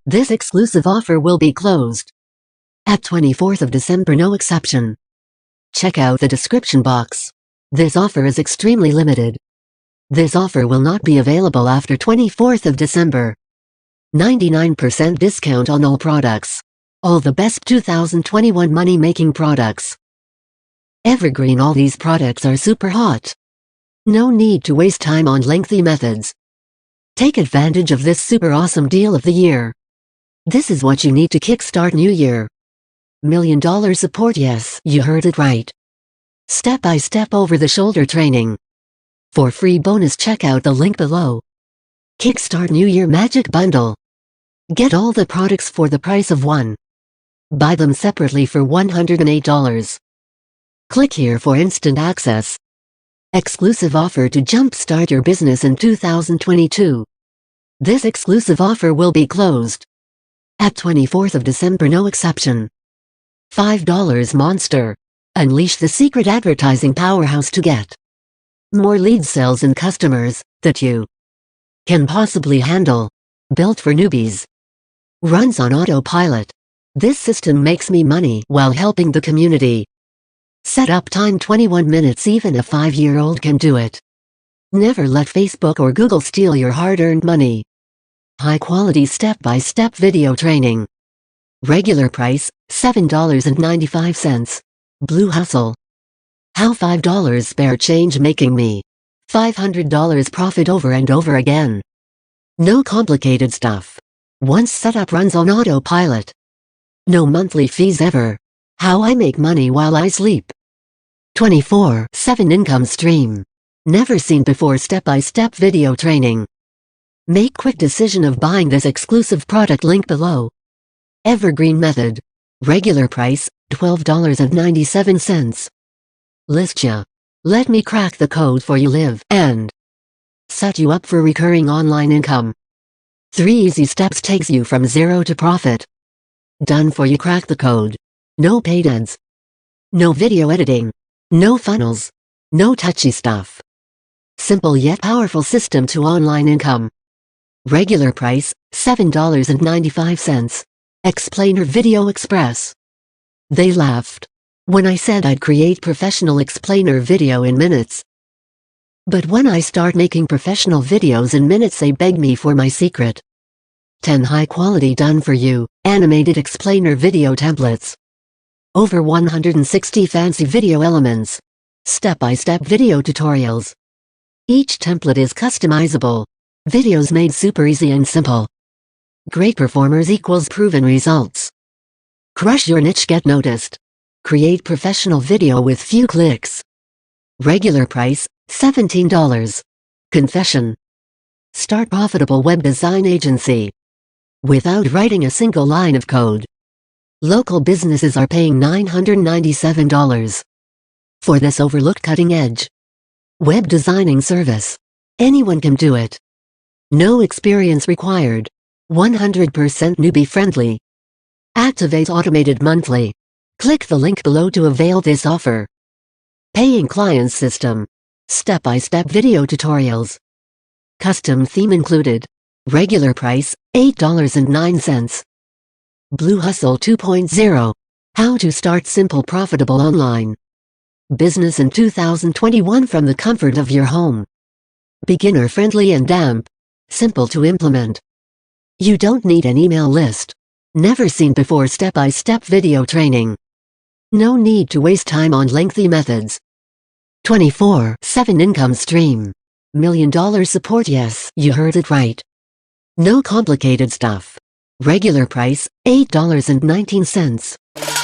This exclusive offer will be closed at 24th of December, no exception. Check out the description box. This offer is extremely limited. This offer will not be available after 24th of December. 99% discount on all products. All the best 2021 money-making products. EverGreen All. These products are super hot. No need to waste time on lengthy methods. Take advantage of this super awesome deal of the year. This is what you need to kickstart New Year. $1 million support. Yes, you heard it right. Step-by-step over-the-shoulder training. For free bonus, check out the link below. Kickstart New Year Magic Bundle. Get all the products for the price of one. Buy them separately for $108. Click here for instant access. Exclusive offer to jumpstart your business in 2022. This exclusive offer will be closed at 24th of December, no exception. $5 Monster. Unleash the secret advertising powerhouse to get more lead sales and customers that you can possibly handle. Built for newbies. Runs on autopilot. This system makes me money while helping the community. Setup time 21 minutes. Even a 5-year-old can do it. Never let Facebook or Google steal your hard-earned money. High-quality step-by-step video training. Regular price, $7.95. Blue Hustle. How $5 spare change making me $500 profit over and over again. No complicated stuff. Once setup runs on autopilot. No monthly fees ever. How I make money while I sleep. 24/7 income stream. Never seen before step-by-step video training. Make quick decision of buying this exclusive product, link below. EverGreen method. Regular price, $12.97. List ya. Let me crack the code for you. Live and set you up for recurring online income. 3 easy steps takes you from zero to profit. Done for you. Crack the code. No paid ads. No video editing. No funnels. No touchy stuff. Simple yet powerful system to online income. Regular price, $7.95. Explainer Video Express. They laughed when I said I'd create professional explainer video in minutes. But when I start making professional videos in minutes, they beg me for my secret. 10 high-quality done-for-you, animated explainer video templates. Over 160 fancy video elements. Step-by-step video tutorials. Each template is customizable. Videos made super easy and simple. Great performers equals proven results. Crush your niche, get noticed. Create professional video with few clicks. Regular price, $17. Confession. Start profitable web design agency without writing a single line of code. Local businesses are paying $997 for this overlooked cutting-edge web designing service. Anyone can do it. No experience required. 100% newbie-friendly. Activate automated monthly. Click the link below to avail this offer. Paying clients system. Step-by-step video tutorials. Custom theme included. Regular price, $8.09. Blue Hustle 2.0. How to start simple profitable online business in 2021 from the comfort of your home. Beginner-friendly and damp. Simple to implement. You don't need an email list. Never seen before step-by-step video training. No need to waste time on lengthy methods. 24/7 income stream. $1 million support. Yes, you heard it right. No complicated stuff. Regular price, $8.19.